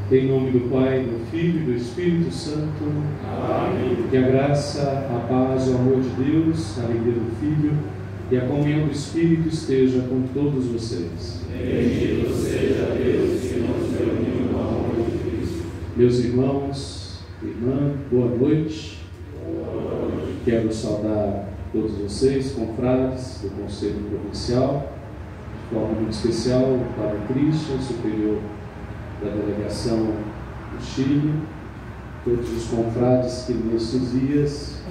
Em nome do Pai, do Filho e do Espírito Santo. Amém. Que a graça, a paz, o amor de Deus, a alegria do Filho e a comunhão do Espírito esteja com todos vocês. Bendito seja Deus que nos reuniu no amor de Cristo. Meus irmãos, irmã, boa noite. Boa noite. Quero saudar todos vocês, confrades do Conselho Provincial, de forma muito especial o Padre Christian, superior da delegação do Chile, todos os confrades que nestes dias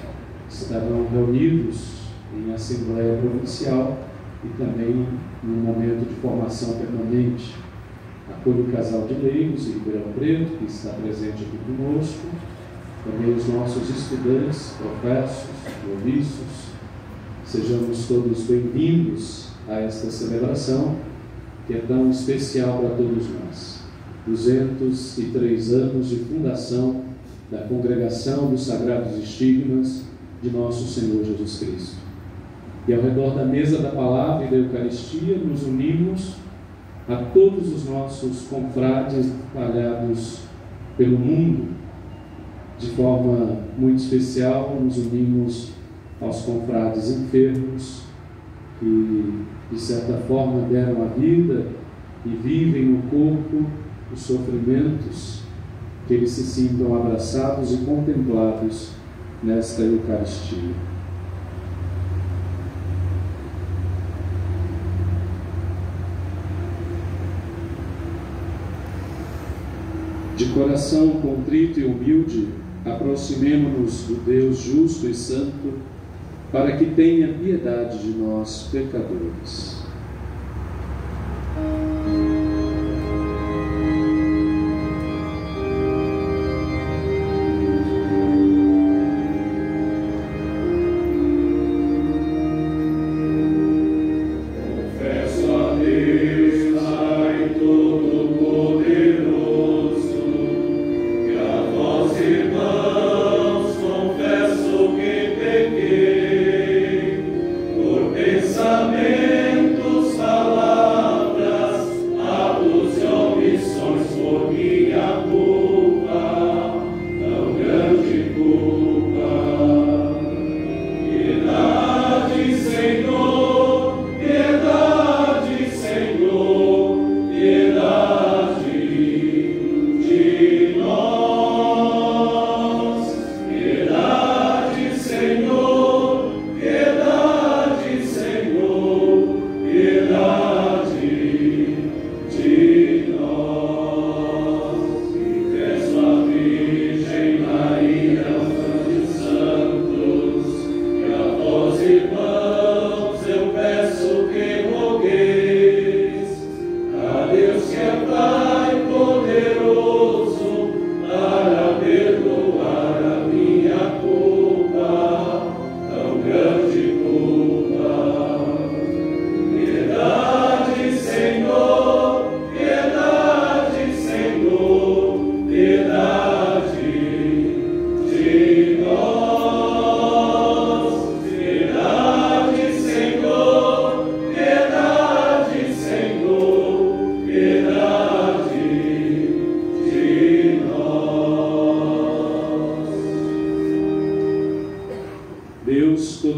estarão reunidos em Assembleia Provincial e também num momento de formação permanente. Acolho o casal de leigos em Ribeirão Preto, que está presente aqui conosco, também os nossos estudantes, professos, noviços. Sejamos todos bem-vindos a esta celebração que é tão especial para todos nós. 203 anos de fundação da Congregação dos Sagrados Estigmas de Nosso Senhor Jesus Cristo. E ao redor da mesa da Palavra e da Eucaristia nos unimos a todos os nossos confrades espalhados pelo mundo. De forma muito especial, nos unimos aos confrades enfermos que, de certa forma, deram a vida e vivem no corpo os sofrimentos, que eles se sintam abraçados e contemplados nesta Eucaristia. De coração contrito e humilde, aproximemo-nos do Deus justo e santo, para que tenha piedade de nós, pecadores. Pensamento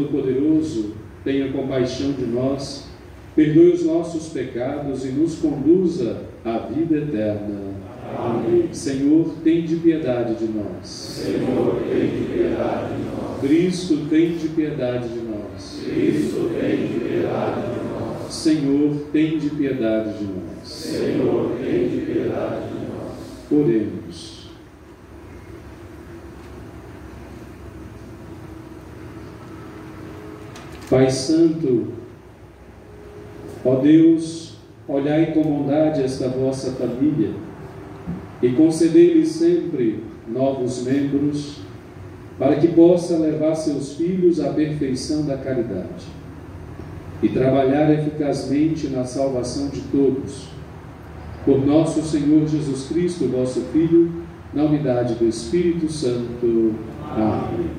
Todo-Poderoso, tenha compaixão de nós, perdoe os nossos pecados e nos conduza à vida eterna. Amém. Senhor, tende piedade de nós. Senhor, tende piedade de nós. Cristo, tende piedade de nós. Cristo, tende piedade de nós. Senhor, tende piedade de nós. Senhor, tende piedade de nós. Oremos. Pai Santo, ó Deus, olhai com bondade esta vossa família e concedei-lhes sempre novos membros, para que possa levar seus filhos à perfeição da caridade e trabalhar eficazmente na salvação de todos. Por nosso Senhor Jesus Cristo, vosso Filho, na unidade do Espírito Santo. Amém.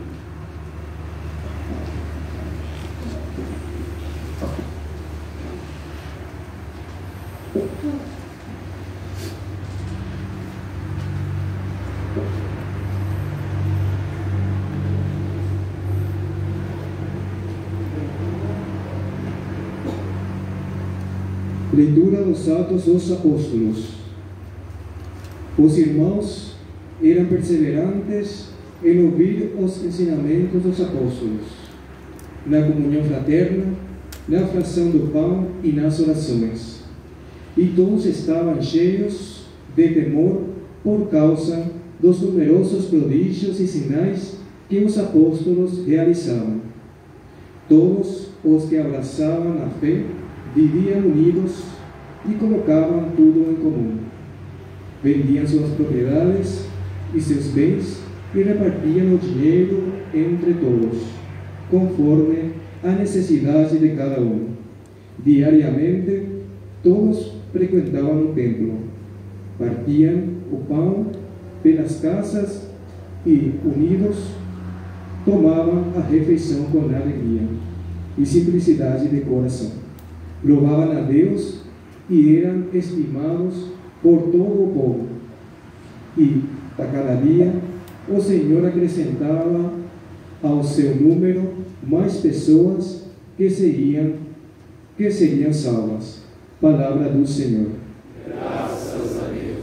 Leitura dos Atos dos Apóstolos. Os irmãos eram perseverantes em ouvir os ensinamentos dos apóstolos, na comunhão fraterna, na fração do pão e nas orações. E todos estavam cheios de temor por causa dos numerosos prodígios e sinais que os apóstolos realizavam. Todos os que abraçavam a fé viviam unidos e colocavam tudo em comum. Vendiam suas propriedades e seus bens e repartiam o dinheiro entre todos, conforme a necessidade de cada um. Diariamente, todos frequentavam o templo, partiam o pão pelas casas e, unidos, tomavam a refeição com alegria e simplicidade de coração. Louvavam a Deus e eram estimados por todo o povo. E, a cada dia, o Senhor acrescentava ao seu número mais pessoas que seriam salvas. Palavra do Senhor. Graças a Deus.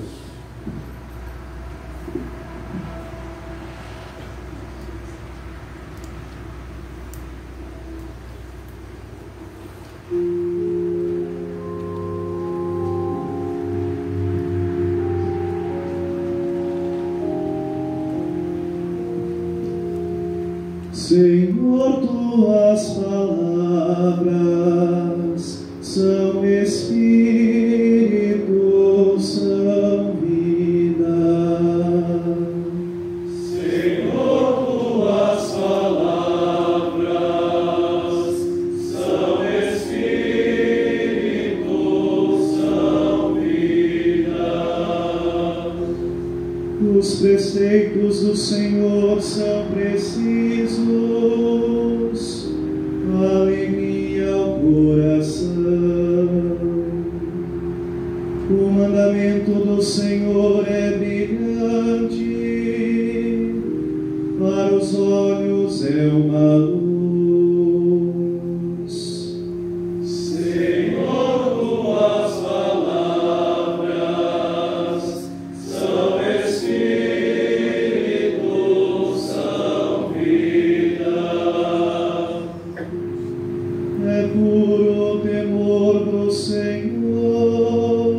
Senhor, tuas palavras são Espírito, são vida. Senhor, tuas palavras são Espírito, são vida. Os preceitos do Senhor são precisos, alegria ao coração. O mandamento do Senhor é brilhante, para os olhos é uma luz. Senhor, tuas palavras são Espírito, são vida. É puro o temor do Senhor,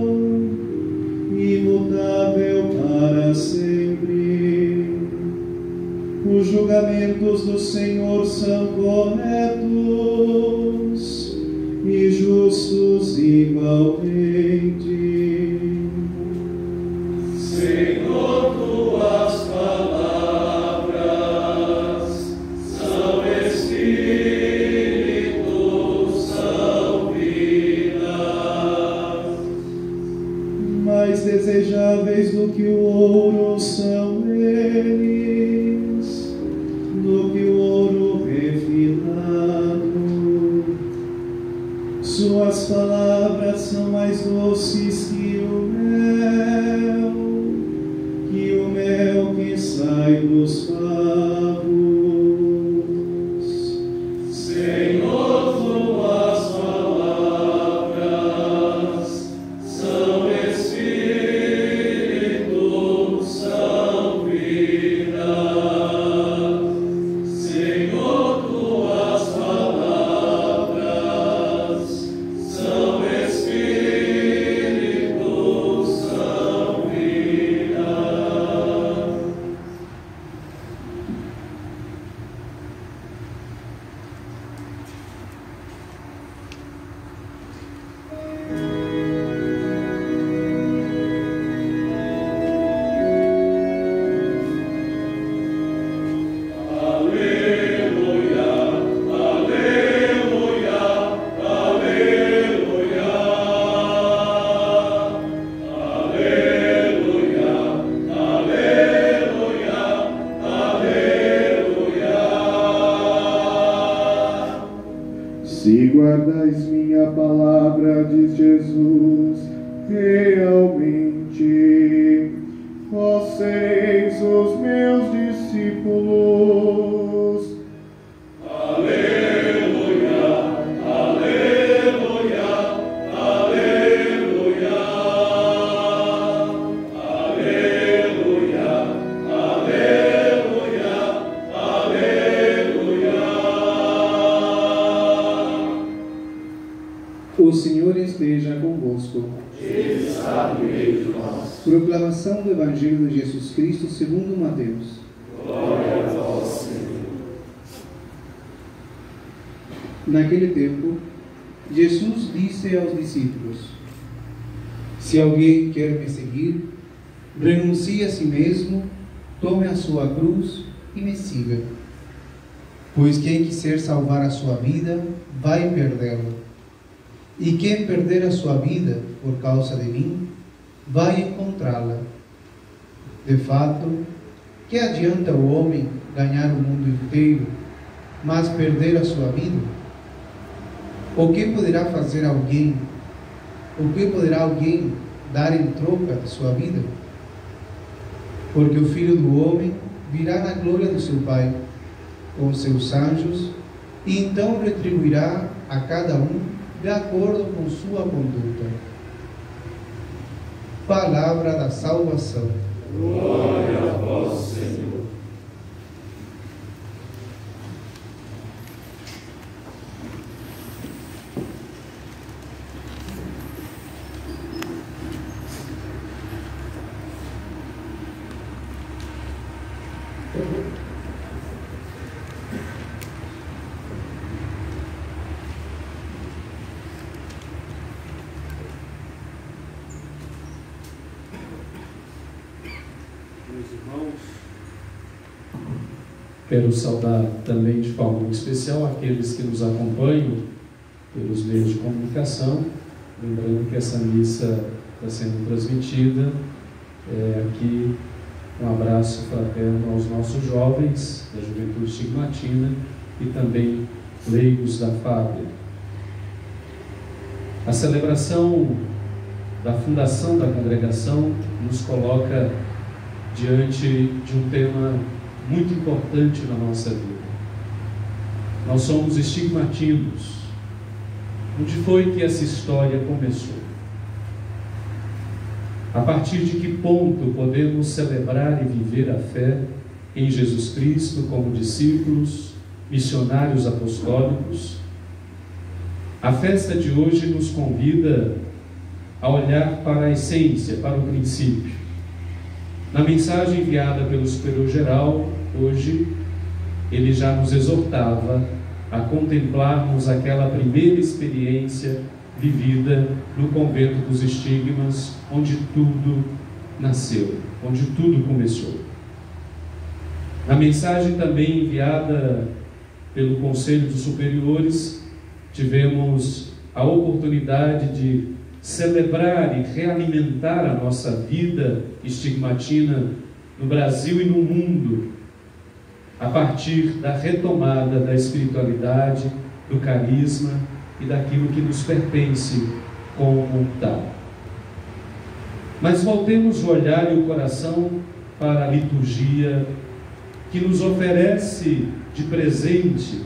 imutável para sempre. Os julgamentos do Senhor são corretos e justos igualmente. Senhor, tuas palavras são Espírito, são vida. Mais desejáveis do que o ouro são eles, do que o ouro refinado. Suas palavras são mais doces que o mel que sai dos favos. guardais minha palavra, diz Jesus, realmente vós sereis os meus discípulos. Aleluia, aleluia, aleluia, aleluia, aleluia, aleluia. O Senhor esteja convosco. Ele está no meio de nós. Proclamação do Evangelho de Jesus Cristo segundo Mateus. Glória a vós, Senhor. Naquele tempo, Jesus disse aos discípulos: Se alguém quer me seguir, renuncie a si mesmo, tome a sua cruz e me siga. Pois quem quiser salvar a sua vida, vai perdê-la. E quem perder a sua vida por causa de mim, vai encontrá-la. De fato, que adianta o homem ganhar o mundo inteiro, mas perder a sua vida? O que poderá fazer alguém? O que poderá alguém dar em troca de sua vida? Porque o Filho do Homem virá na glória do seu Pai, com seus anjos, e então retribuirá a cada um de acordo com sua conduta. Palavra da salvação. Glória a vós, Senhor. Quero saudar também de forma muito especial aqueles que nos acompanham pelos meios de comunicação, lembrando que essa missa está sendo transmitida aqui. Um abraço fraterno aos nossos jovens da Juventude Estigmatina e também leigos da Fábia. A celebração da fundação da congregação nos coloca diante de um tema muito importante na nossa vida. Nós somos estigmatinos. Onde foi que essa história começou? A partir de que ponto podemos celebrar e viver a fé em Jesus Cristo como discípulos, missionários apostólicos? A festa de hoje nos convida a olhar para a essência, para o princípio. Na mensagem enviada pelo Superior-Geral, hoje, ele já nos exortava a contemplarmos aquela primeira experiência vivida no convento dos estigmas, onde tudo nasceu, onde tudo começou. Na mensagem também enviada pelo Conselho dos Superiores, tivemos a oportunidade de celebrar e realimentar a nossa vida estigmatina no Brasil e no mundo, a partir da retomada da espiritualidade, do carisma e daquilo que nos pertence como tal. Mas voltemos o olhar e o coração para a liturgia que nos oferece de presente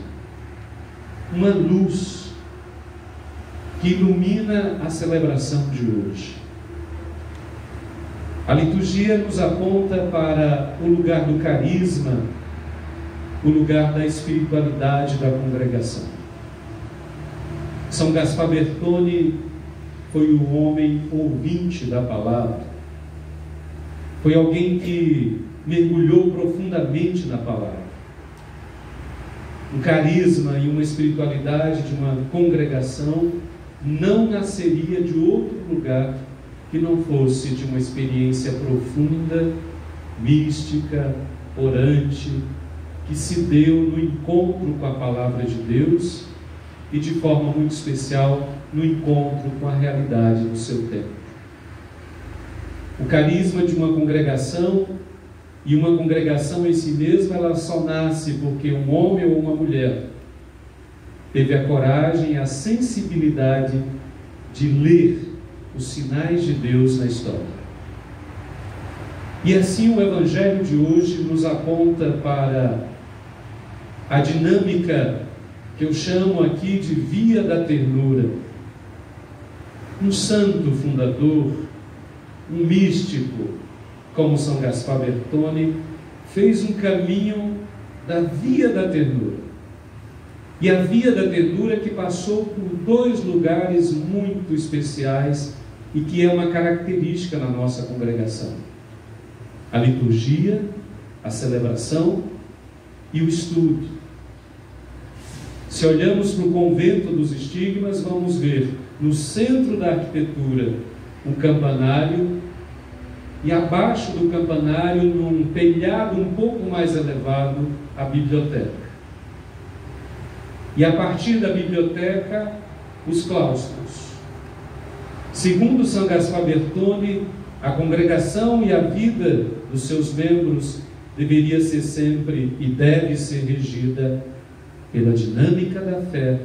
uma luz que ilumina a celebração de hoje. A liturgia nos aponta para o lugar do carisma, o lugar da espiritualidade da congregação. São Gaspar Bertone foi o homem ouvinte da palavra. Foi alguém que mergulhou profundamente na palavra. Um carisma e uma espiritualidade de uma congregação não nasceria de outro lugar que não fosse de uma experiência profunda, mística, orante, que se deu no encontro com a palavra de Deus e de forma muito especial no encontro com a realidade do seu tempo. O carisma de uma congregação, e uma congregação em si mesma, ela só nasce porque um homem ou uma mulher teve a coragem e a sensibilidade de ler os sinais de Deus na história. E assim o Evangelho de hoje nos aponta para a dinâmica que eu chamo aqui de via da ternura. Um santo fundador, um místico, como São Gaspar Bertone, fez um caminho da via da ternura. E a via da ternura que passou por 2 lugares muito especiais e que é uma característica na nossa congregação: a liturgia, a celebração e o estudo. Se olhamos para o convento dos estigmas, vamos ver no centro da arquitetura um campanário e abaixo do campanário, num telhado um pouco mais elevado, a biblioteca. E a partir da biblioteca, os claustros. Segundo São Gaspar Bertone, a congregação e a vida dos seus membros deveria ser sempre e deve ser regida pela dinâmica da fé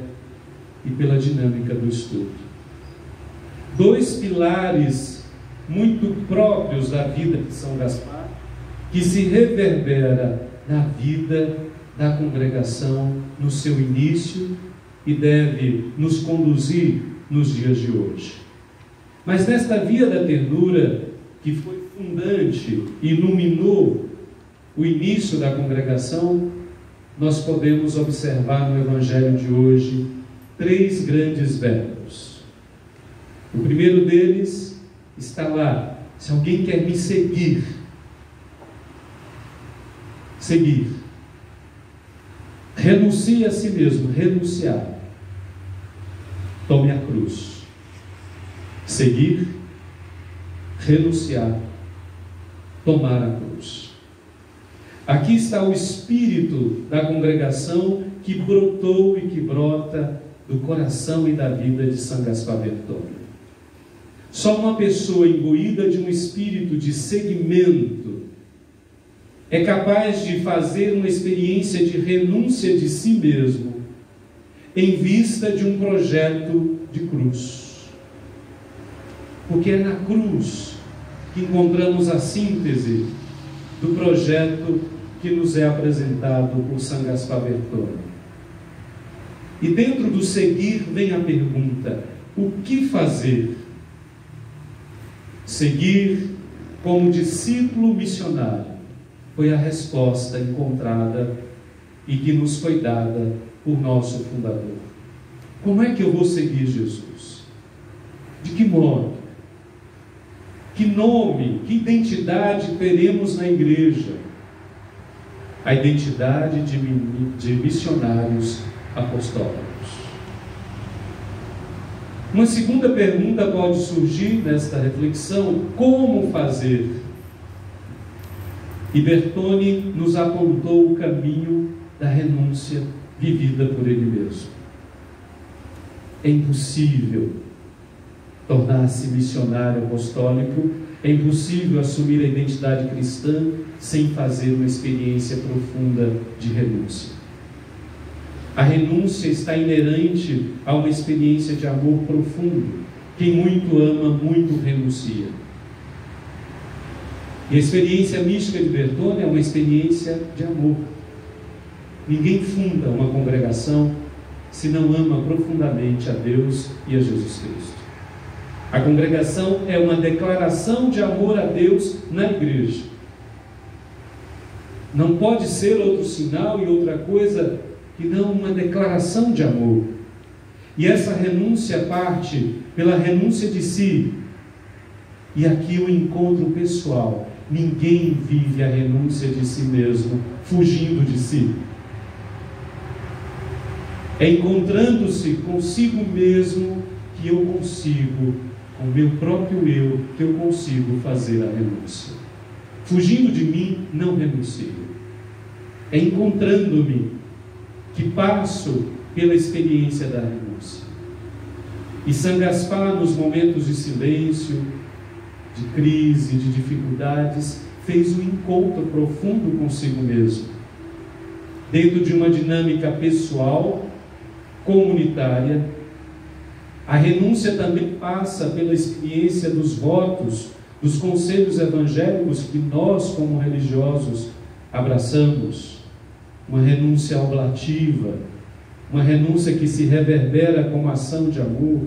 e pela dinâmica do estudo. 2 pilares muito próprios da vida de São Gaspar, que se reverbera na vida da congregação no seu início e deve nos conduzir nos dias de hoje. Mas nesta via da ternura, que foi fundante e iluminou o início da congregação, nós podemos observar no Evangelho de hoje 3 grandes verbos. O primeiro deles está lá: se alguém quer me seguir, renuncie a si mesmo, renunciar, tome a cruz. Seguir, renunciar, tomar a cruz. Aqui está o espírito da congregação que brotou e que brota do coração e da vida de São Gaspar Bertone. Só uma pessoa imbuída de um espírito de seguimento é capaz de fazer uma experiência de renúncia de si mesmo em vista de um projeto de cruz. Porque é na cruz que encontramos a síntese do projeto que nos é apresentado por São Gaspar Bertone. E dentro do seguir vem a pergunta: o que fazer? Seguir como discípulo missionário foi a resposta encontrada e que nos foi dada por nosso fundador. Como é que eu vou seguir Jesus? De que modo? Que nome, que identidade teremos na igreja? A identidade de missionários apostólicos. Uma segunda pergunta pode surgir nesta reflexão: como fazer? E Bertone nos apontou o caminho da renúncia vivida por ele mesmo. É impossível tornar-se missionário apostólico, é impossível assumir a identidade cristã sem fazer uma experiência profunda de renúncia. A renúncia está inerente a uma experiência de amor profundo. Quem muito ama, muito renuncia. E a experiência mística de Bertone é uma experiência de amor. Ninguém funda uma congregação se não ama profundamente a Deus e a Jesus Cristo. A congregação é uma declaração de amor a Deus na igreja. Não pode ser outro sinal e outra coisa que não uma declaração de amor. E essa renúncia parte pela renúncia de si. E aqui o encontro pessoal. Ninguém vive a renúncia de si mesmo fugindo de si. É encontrando-se consigo mesmo que eu consigo, com o meu próprio eu, que eu consigo fazer a renúncia. Fugindo de mim, não renuncio. É encontrando-me que passo pela experiência da renúncia. E São Gaspar, nos momentos de silêncio, de crise, de dificuldades, fez um encontro profundo consigo mesmo, dentro de uma dinâmica pessoal comunitária. A renúncia também passa pela experiência dos votos, dos conselhos evangélicos que nós, como religiosos, abraçamos. Uma renúncia oblativa, uma renúncia que se reverbera como ação de amor.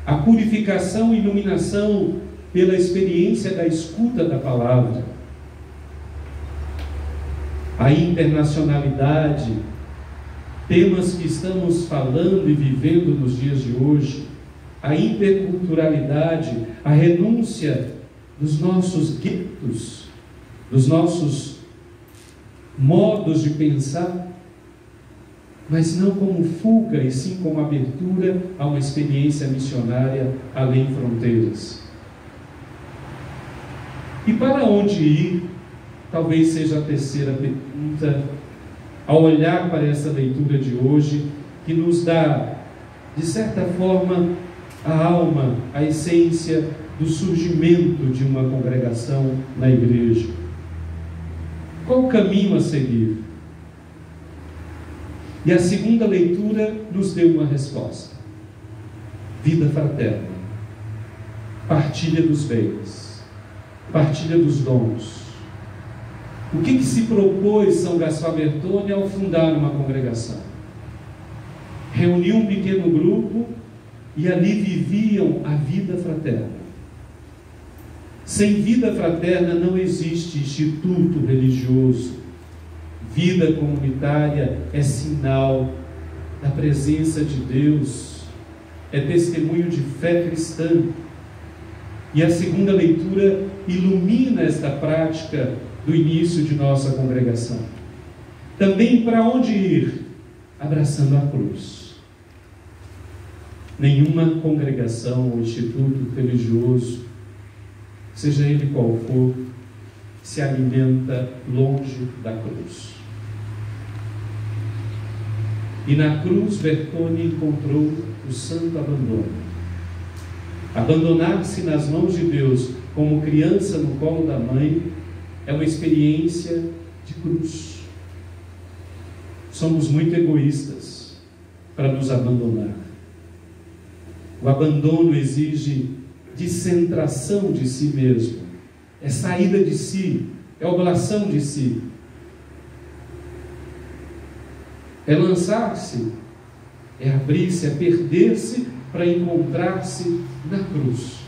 A purificação e iluminação pela experiência da escuta da palavra. A internacionalidade, temas que estamos falando e vivendo nos dias de hoje. A interculturalidade, a renúncia dos nossos guetos, dos nossos modos de pensar, mas não como fuga, e sim como abertura a uma experiência missionária além fronteiras. E para onde ir? Talvez seja a terceira pergunta, ao olhar para essa leitura de hoje, que nos dá, de certa forma, a alma, a essência do surgimento de uma congregação na igreja. Qual o caminho a seguir? E a segunda leitura nos deu uma resposta. Vida fraterna, partilha dos bens, partilha dos dons. O que se propôs São Gaspar Bertone ao fundar uma congregação? Reuniu um pequeno grupo e ali viviam a vida fraterna. Sem vida fraterna não existe instituto religioso. Vida comunitária é sinal da presença de Deus, é testemunho de fé cristã. E a segunda leitura ilumina esta prática do início de nossa congregação. Também para onde ir? Abraçando a cruz. Nenhuma congregação ou instituto religioso, seja ele qual for, se alimenta longe da cruz. E na cruz Bertone encontrou o santo abandono. Abandonar-se nas mãos de Deus como criança no colo da mãe é uma experiência de cruz. Somos muito egoístas para nos abandonar. O abandono exige descentração de si mesmo, é saída de si, é oblação de si, é lançar-se, é abrir-se, é perder-se para encontrar-se na cruz.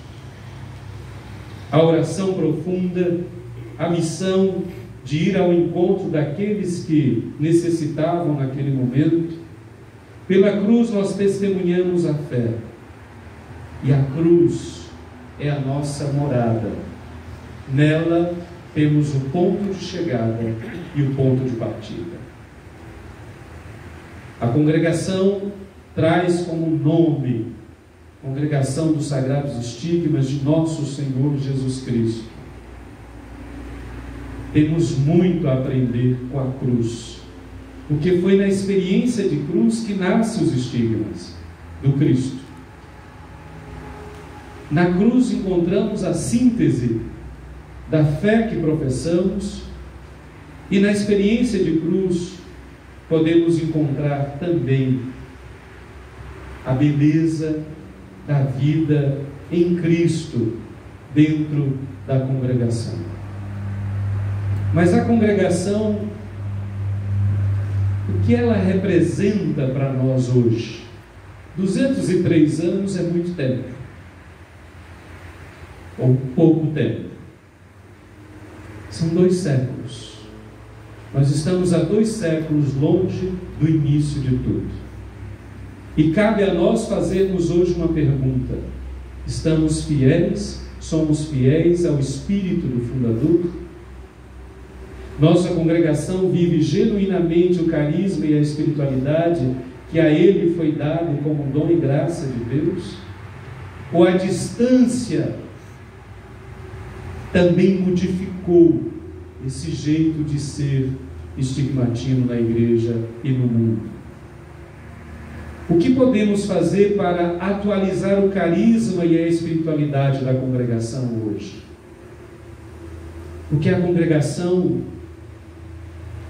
A oração profunda, a missão de ir ao encontro daqueles que necessitavam naquele momento. Pela cruz nós testemunhamos a fé, e a cruz é a nossa morada. Nela temos o ponto de chegada e o ponto de partida. A congregação traz como nome Congregação dos Sagrados Estigmas de Nosso Senhor Jesus Cristo. Temos muito a aprender com a cruz, porque foi na experiência de cruz que nascem os estigmas do Cristo. Na cruz encontramos a síntese da fé que professamos, e na experiência de cruz podemos encontrar também a beleza da vida em Cristo dentro da congregação. Mas a congregação, o que ela representa para nós hoje? 203 anos é muito tempo, ou pouco tempo. São 2 séculos. Nós estamos há 2 séculos longe do início de tudo. E cabe a nós fazermos hoje uma pergunta: estamos fiéis? Somos fiéis ao espírito do fundador? Nossa congregação vive genuinamente o carisma e a espiritualidade que a ele foi dado como dom e graça de Deus? Ou a distância também modificou esse jeito de ser estigmatino na igreja e no mundo? O que podemos fazer para atualizar o carisma e a espiritualidade da congregação hoje? Porque a congregação,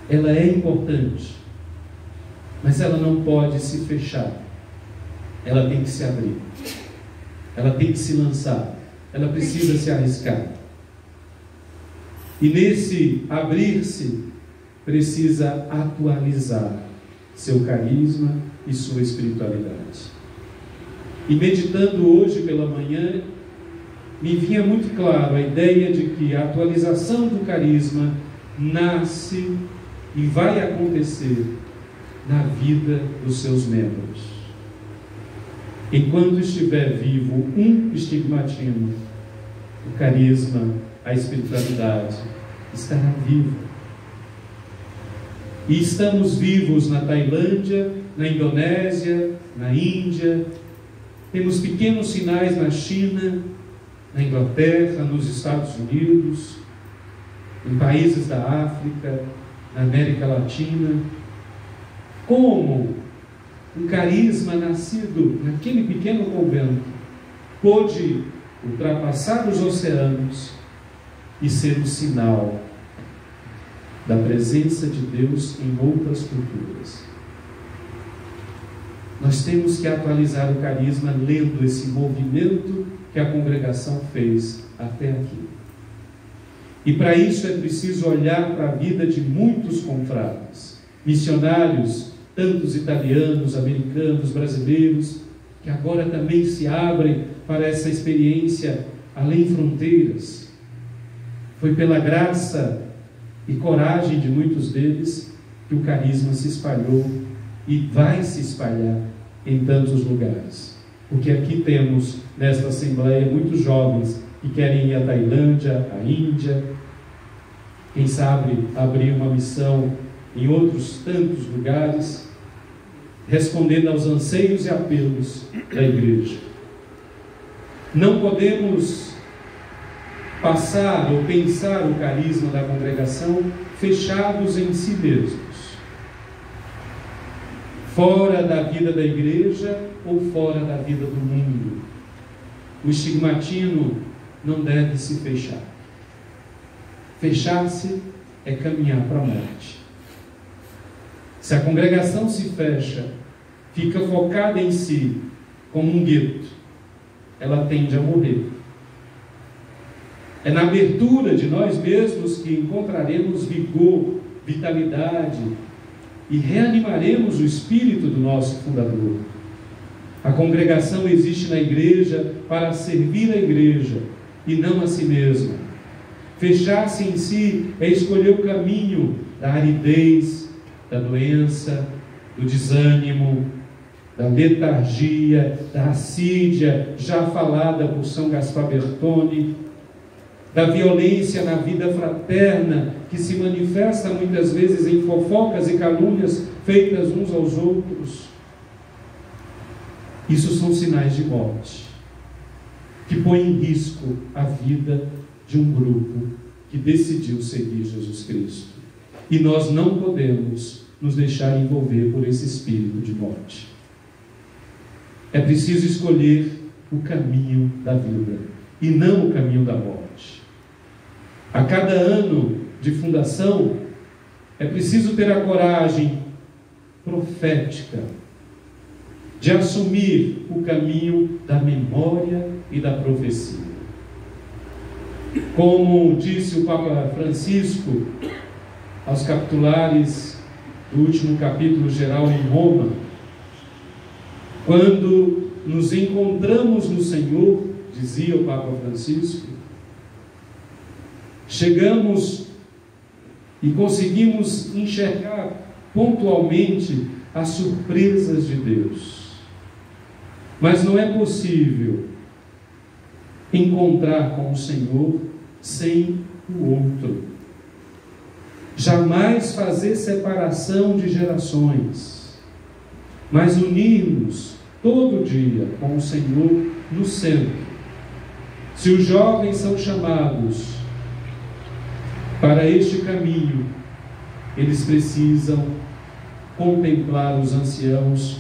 ela é importante, mas ela não pode se fechar. Ela tem que se abrir. Ela tem que se lançar. Ela precisa se arriscar. E nesse abrir-se, precisa atualizar seu carisma e sua espiritualidade. E meditando hoje pela manhã, me vinha muito claro a ideia de que a atualização do carisma nasce e vai acontecer na vida dos seus membros. Enquanto estiver vivo um estigmatino, o carisma, a espiritualidade estará vivo. E estamos vivos na Tailândia, na Indonésia, na Índia, temos pequenos sinais na China, na Inglaterra, nos Estados Unidos, em países da África, na América Latina. Como um carisma nascido naquele pequeno convento pôde ultrapassar os oceanos e ser o sinal da presença de Deus em outras culturas. Nós temos que atualizar o carisma lendo esse movimento que a congregação fez até aqui. E para isso é preciso olhar para a vida de muitos confrades, missionários, tantos italianos, americanos, brasileiros, que agora também se abrem para essa experiência além fronteiras. Foi pela graça e coragem de muitos deles que o carisma se espalhou e vai se espalhar em tantos lugares. Porque aqui temos, nesta Assembleia, muitos jovens que querem ir à Tailândia, à Índia, quem sabe abrir uma missão em outros tantos lugares, respondendo aos anseios e apelos da igreja. Não podemos passar ou pensar o carisma da congregação fechados em si mesmos, fora da vida da igreja ou fora da vida do mundo. O estigmatino não deve se fechar. Fechar-se é caminhar para a morte. Se a congregação se fecha, fica focada em si, como um gueto, ela tende a morrer. É na abertura de nós mesmos que encontraremos vigor, vitalidade e reanimaremos o espírito do nosso fundador. A congregação existe na igreja para servir a igreja e não a si mesma. Fechar-se em si é escolher o caminho da aridez, da doença, do desânimo, da letargia, da assídia, já falada por São Gaspar Bertone, da violência na vida fraterna, que se manifesta muitas vezes em fofocas e calúnias feitas uns aos outros. Isso são sinais de morte, que põem em risco a vida de um grupo que decidiu seguir Jesus Cristo. E nós não podemos nos deixar envolver por esse espírito de morte. É preciso escolher o caminho da vida e não o caminho da morte. A cada ano de fundação, é preciso ter a coragem profética de assumir o caminho da memória e da profecia. Como disse o Papa Francisco aos capitulares do último capítulo geral em Roma, quando nos encontramos no Senhor, dizia o Papa Francisco, chegamos e conseguimos enxergar pontualmente as surpresas de Deus. Mas não é possível encontrar com o Senhor sem o outro. Jamais fazer separação de gerações, mas unir-nos todo dia com o Senhor no centro. Se os jovens são chamados para este caminho, eles precisam contemplar os anciãos,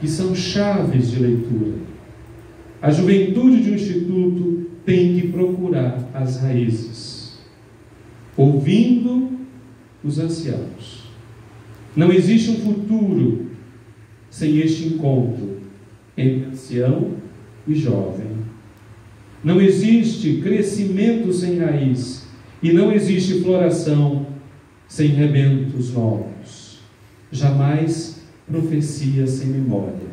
que são chaves de leitura. A juventude de um instituto tem que procurar as raízes, ouvindo os anciãos, Não existe um futuro sem este encontro entre ancião e jovem. Não existe crescimento sem raiz, e não existe floração sem rebentos novos. Jamais profecia sem memória,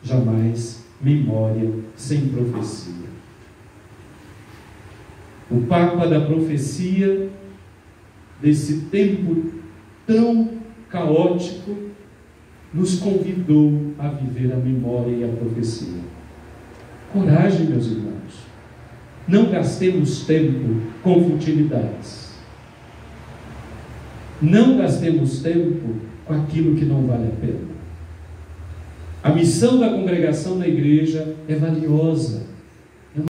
jamais memória sem profecia. O Papa da profecia, desse tempo tão caótico, nos convidou a viver a memória e a profecia. Coragem, meus irmãos. Não gastemos tempo com futilidades. Não gastemos tempo com aquilo que não vale a pena. A missão da congregação na igreja é valiosa.